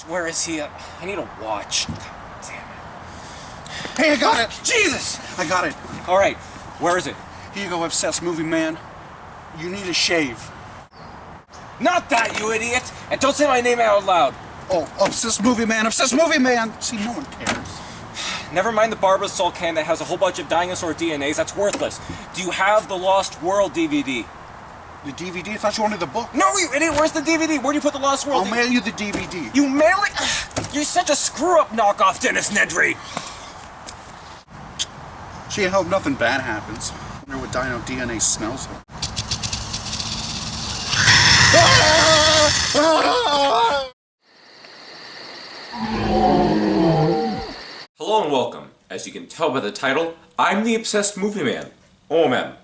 Where is he? I need a watch. Damn it. Hey, I got it! Jesus! I got it. All right, where is it? Here you go, obsessed movie man. You need a shave. Not that, you idiot! And don't say my name out loud. Oh, obsessed movie man, obsessed movie man! See, no one cares. Never mind the Barbara Soul can that has a whole bunch of dinosaur DNAs. That's worthless. Do you have the Lost World DVD? The DVD? I thought you wanted the book. No, you idiot! Where's the DVD? Where do you put the Lost World? I'll mail you the DVD. You mail it? You're such a screw-up knockoff, Dennis Nedry! Gee, I hope nothing bad happens. I wonder what dino DNA smells like. Hello and welcome. As you can tell by the title, I'm the Obsessed Movie Man, O.M.M.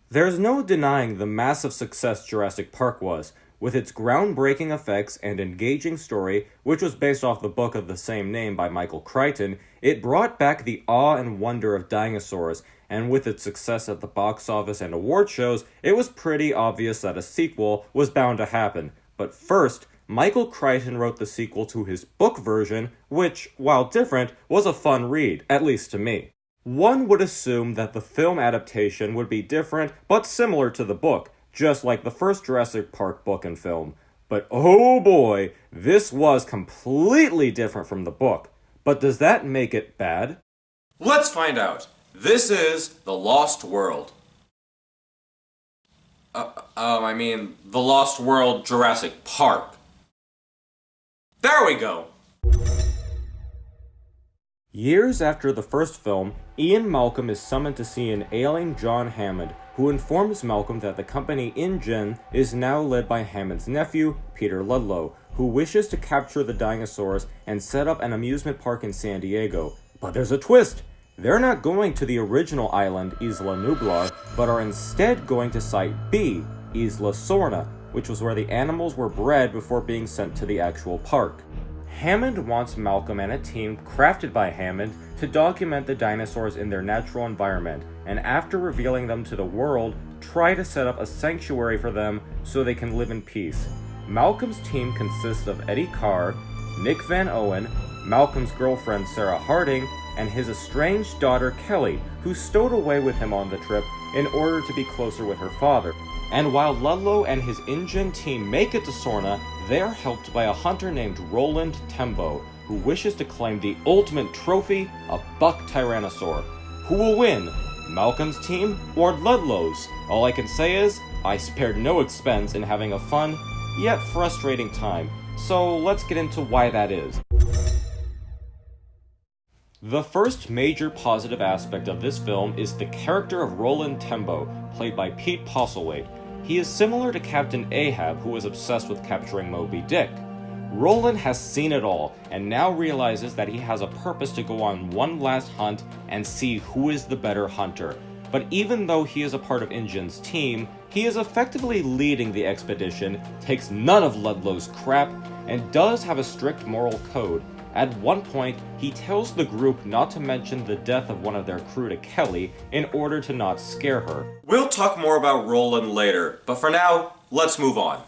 There's no denying the massive success Jurassic Park was, with its groundbreaking effects and engaging story, which was based off the book of the same name by Michael Klayton. It brought back the awe and wonder of dinosaurs, and with its success at the box office and award shows, it was pretty obvious that a sequel was bound to happen. But first, Michael Klayton wrote the sequel to his book version, which, while different, was a fun read, at least to me. One would assume that the film adaptation would be different, but similar to the book, just like the first Jurassic Park book and film. But oh boy, this was completely different from the book. But does that make it bad? Let's find out. This is The Lost World. The Lost World Jurassic Park. There we go! Years after the first film, Ian Malcolm is summoned to see an ailing John Hammond, who informs Malcolm that the company InGen is now led by Hammond's nephew, Peter Ludlow, who wishes to capture the dinosaurs and set up an amusement park in San Diego. But there's a twist! They're not going to the original island, Isla Nublar, but are instead going to Site B, Isla Sorna, which was where the animals were bred before being sent to the actual park. Hammond wants Malcolm and a team crafted by Hammond to document the dinosaurs in their natural environment, and after revealing them to the world, try to set up a sanctuary for them so they can live in peace. Malcolm's team consists of Eddie Carr, Nick Van Owen, Malcolm's girlfriend Sarah Harding, and his estranged daughter Kelly, who stowed away with him on the trip in order to be closer with her father. And while Ludlow and his InGen team make it to Sorna, they are helped by a hunter named Roland Tembo, who wishes to claim the ultimate trophy, a buck tyrannosaur. Who will win? Malcolm's team or Ludlow's? All I can say is, I spared no expense in having a fun, yet frustrating time. So let's get into why that is. The first major positive aspect of this film is the character of Roland Tembo, played by Pete Postlethwaite. He is similar to Captain Ahab, who was obsessed with capturing Moby Dick. Roland has seen it all, and now realizes that he has a purpose to go on one last hunt and see who is the better hunter. But even though he is a part of InGen's team, he is effectively leading the expedition, takes none of Ludlow's crap, and does have a strict moral code. At one point, he tells the group not to mention the death of one of their crew to Kelly in order to not scare her. We'll talk more about Roland later, but for now, let's move on.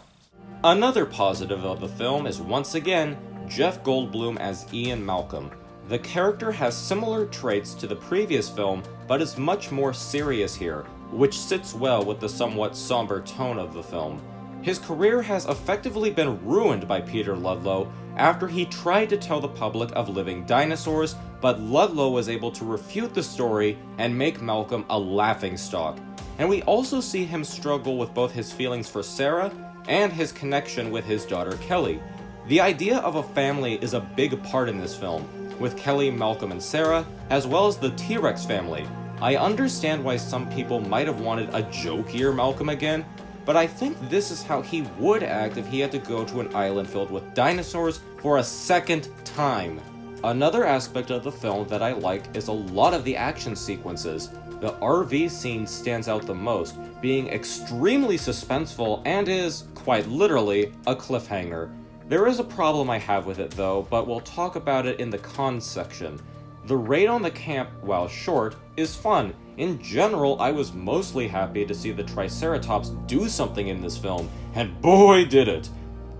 Another positive of the film is once again Jeff Goldblum as Ian Malcolm. The character has similar traits to the previous film, but is much more serious here, which sits well with the somewhat somber tone of the film. His career has effectively been ruined by Peter Ludlow after he tried to tell the public of living dinosaurs, but Ludlow was able to refute the story and make Malcolm a laughingstock. And we also see him struggle with both his feelings for Sarah and his connection with his daughter Kelly. The idea of a family is a big part in this film, with Kelly, Malcolm, and Sarah, as well as the T-Rex family. I understand why some people might have wanted a jokier Malcolm again, but I think this is how he would act if he had to go to an island filled with dinosaurs for a second time. Another aspect of the film that I like is a lot of the action sequences. The RV scene stands out the most, being extremely suspenseful and is, quite literally, a cliffhanger. There is a problem I have with it though, but we'll talk about it in the cons section. The raid on the camp, while short, is fun. In general, I was mostly happy to see the Triceratops do something in this film, and boy did it!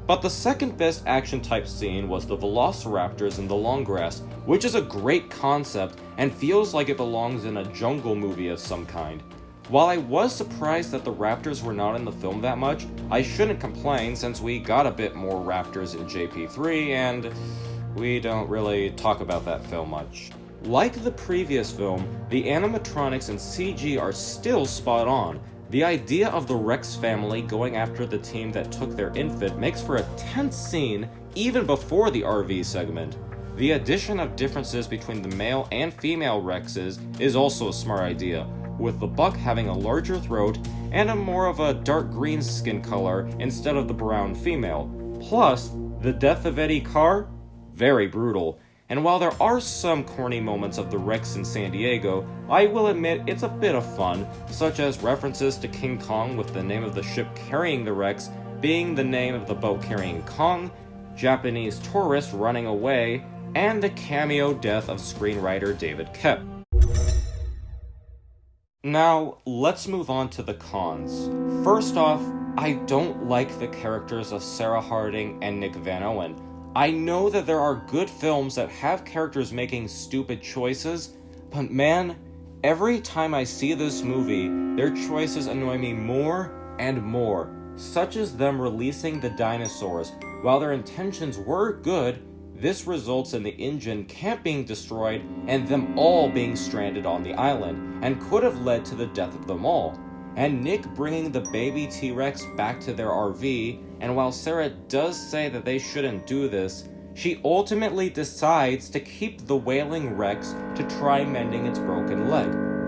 But the second best action type scene was the velociraptors in the long grass, which is a great concept and feels like it belongs in a jungle movie of some kind. While I was surprised that the raptors were not in the film that much, I shouldn't complain since we got a bit more raptors in JP3 and we don't really talk about that film much. Like the previous film, the animatronics and CG are still spot on. The idea of the Rex family going after the team that took their infant makes for a tense scene even before the RV segment. The addition of differences between the male and female Rexes is also a smart idea, with the buck having a larger throat and a more of a dark green skin color instead of the brown female. Plus, the death of Eddie Carr? Very brutal. And while there are some corny moments of the Rex in San Diego, I will admit it's a bit of fun, such as references to King Kong with the name of the ship carrying the Rex being the name of the boat carrying Kong, Japanese tourists running away, and the cameo death of screenwriter David Koepp. Now, let's move on to the cons. First off, I don't like the characters of Sarah Harding and Nick Van Owen. I know that there are good films that have characters making stupid choices, but man, every time I see this movie, their choices annoy me more and more, such as them releasing the dinosaurs. While their intentions were good, this results in the engine camp being destroyed and them all being stranded on the island, and could have led to the death of them all. And Nick bringing the baby T-Rex back to their RV, and while Sarah does say that they shouldn't do this, she ultimately decides to keep the wailing Rex to try mending its broken leg.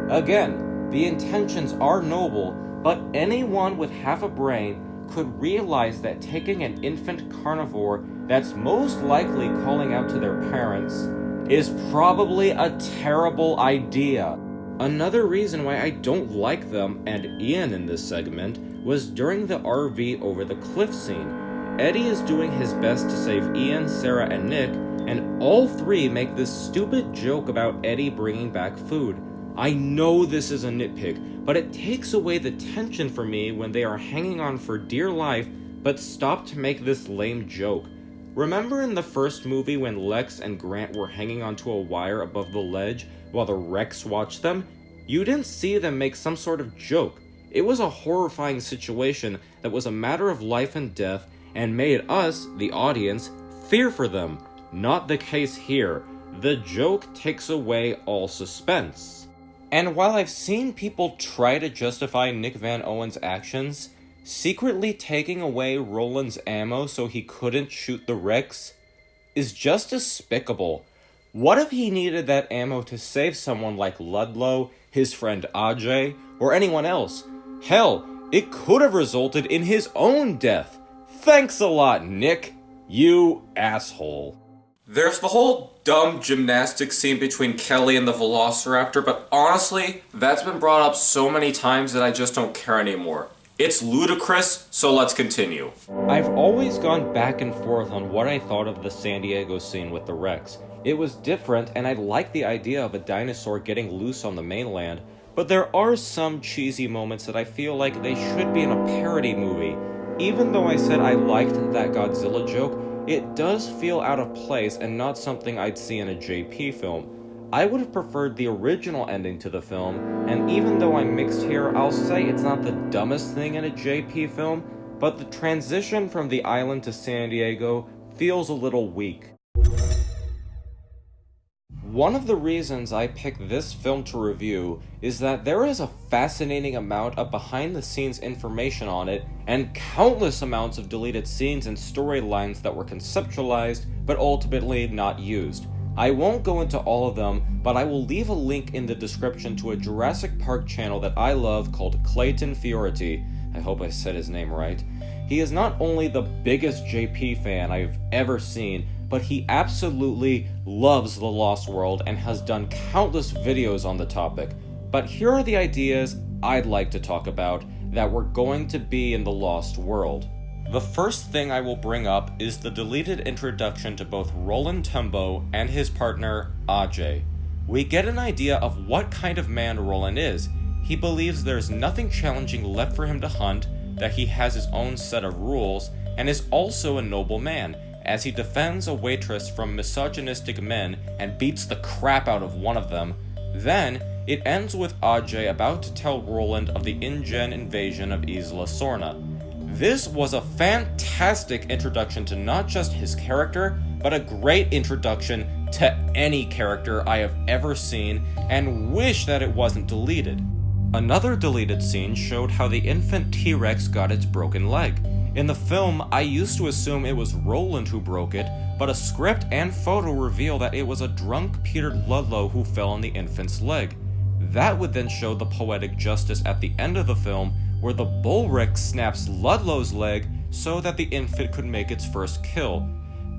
Again, the intentions are noble, but anyone with half a brain could realize that taking an infant carnivore that's most likely calling out to their parents is probably a terrible idea. Another reason why I don't like them and Ian in this segment was during the RV over the cliff scene. Eddie is doing his best to save Ian, Sarah, and Nick, and all three make this stupid joke about Eddie bringing back food. I know this is a nitpick, but it takes away the tension for me when they are hanging on for dear life but stop to make this lame joke. Remember in the first movie when Lex and Grant were hanging onto a wire above the ledge while the Rex watched them? You didn't see them make some sort of joke. It was a horrifying situation that was a matter of life and death and made us, the audience, fear for them. Not the case here. The joke takes away all suspense. And while I've seen people try to justify Nick Van Owen's actions, secretly taking away Roland's ammo so he couldn't shoot the Rex is just despicable. What if he needed that ammo to save someone like Ludlow, his friend Ajay, or anyone else? Hell, it could have resulted in his own death. Thanks a lot, Nick. You asshole. There's the whole dumb gymnastics scene between Kelly and the Velociraptor, but honestly, that's been brought up so many times that I just don't care anymore. It's ludicrous, so let's continue. I've always gone back and forth on what I thought of the San Diego scene with the Rex. It was different, and I like the idea of a dinosaur getting loose on the mainland, but there are some cheesy moments that I feel like they should be in a parody movie. Even though I said I liked that Godzilla joke, it does feel out of place and not something I'd see in a JP film. I would have preferred the original ending to the film, and even though I'm mixed here, I'll say it's not the dumbest thing in a JP film, but the transition from the island to San Diego feels a little weak. One of the reasons I picked this film to review is that there is a fascinating amount of behind-the-scenes information on it, and countless amounts of deleted scenes and storylines that were conceptualized but ultimately not used. I won't go into all of them, but I will leave a link in the description to a Jurassic Park channel that I love called Klayton Fioriti. I hope I said his name right. He is not only the biggest JP fan I've ever seen, but he absolutely loves The Lost World and has done countless videos on the topic. But here are the ideas I'd like to talk about that were going to be in The Lost World. The first thing I will bring up is the deleted introduction to both Roland Tembo and his partner, Ajay. We get an idea of what kind of man Roland is. He believes there's nothing challenging left for him to hunt, that he has his own set of rules, and is also a noble man, as he defends a waitress from misogynistic men and beats the crap out of one of them. Then, it ends with Ajay about to tell Roland of the InGen invasion of Isla Sorna. This was a fantastic introduction to not just his character, but a great introduction to any character I have ever seen, and wish that it wasn't deleted. Another deleted scene showed how the infant T-Rex got its broken leg. In the film, I used to assume it was Roland who broke it, but a script and photo reveal that it was a drunk Peter Ludlow who fell on the infant's leg. That would then show the poetic justice at the end of the film, where the Bullrich snaps Ludlow's leg so that the infant could make its first kill.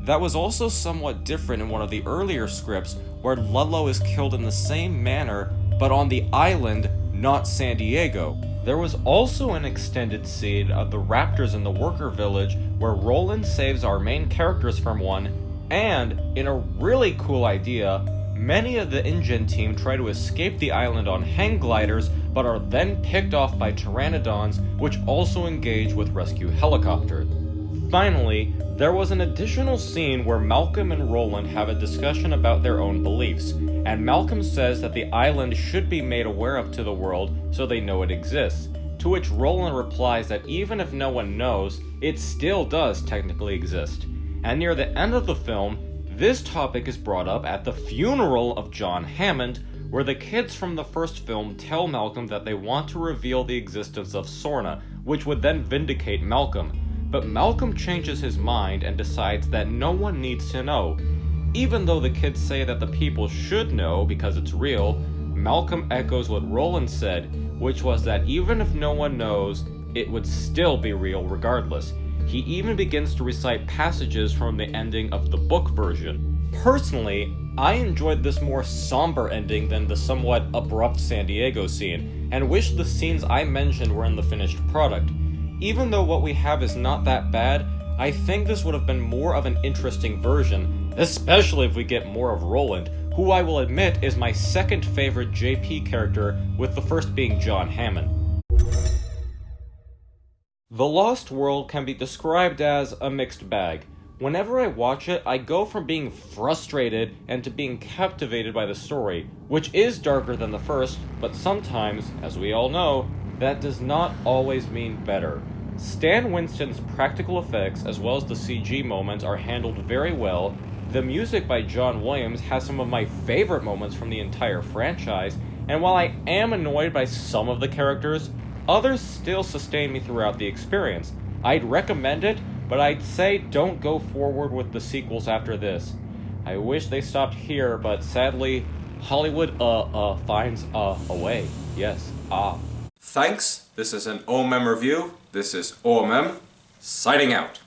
That was also somewhat different in one of the earlier scripts, where Ludlow is killed in the same manner, but on the island, not San Diego. There was also an extended scene of the raptors in the worker village, where Roland saves our main characters from one, and, in a really cool idea, many of the InGen team try to escape the island on hang gliders, but are then picked off by pteranodons, which also engage with rescue helicopters. Finally, there was an additional scene where Malcolm and Roland have a discussion about their own beliefs, and Malcolm says that the island should be made aware of to the world so they know it exists, to which Roland replies that even if no one knows, it still does technically exist. And near the end of the film, this topic is brought up at the funeral of John Hammond, where the kids from the first film tell Malcolm that they want to reveal the existence of Sorna, which would then vindicate Malcolm. But Malcolm changes his mind and decides that no one needs to know. Even though the kids say that the people should know because it's real, Malcolm echoes what Roland said, which was that even if no one knows, it would still be real regardless. He even begins to recite passages from the ending of the book version. Personally, I enjoyed this more somber ending than the somewhat abrupt San Diego scene, and wish the scenes I mentioned were in the finished product. Even though what we have is not that bad, I think this would have been more of an interesting version, especially if we get more of Roland, who I will admit is my second favorite JP character, with the first being John Hammond. The Lost World can be described as a mixed bag. Whenever I watch it, I go from being frustrated and to being captivated by the story, which is darker than the first, but sometimes, as we all know, that does not always mean better. Stan Winston's practical effects as well as the CG moments are handled very well. The music by John Williams has some of my favorite moments from the entire franchise, and while I am annoyed by some of the characters, others still sustain me throughout the experience. I'd recommend it, but I'd say don't go forward with the sequels after this. I wish they stopped here, but sadly, Hollywood finds a way. Yes, Thanks. This is an O.M.M review. This is O.M.M, signing out.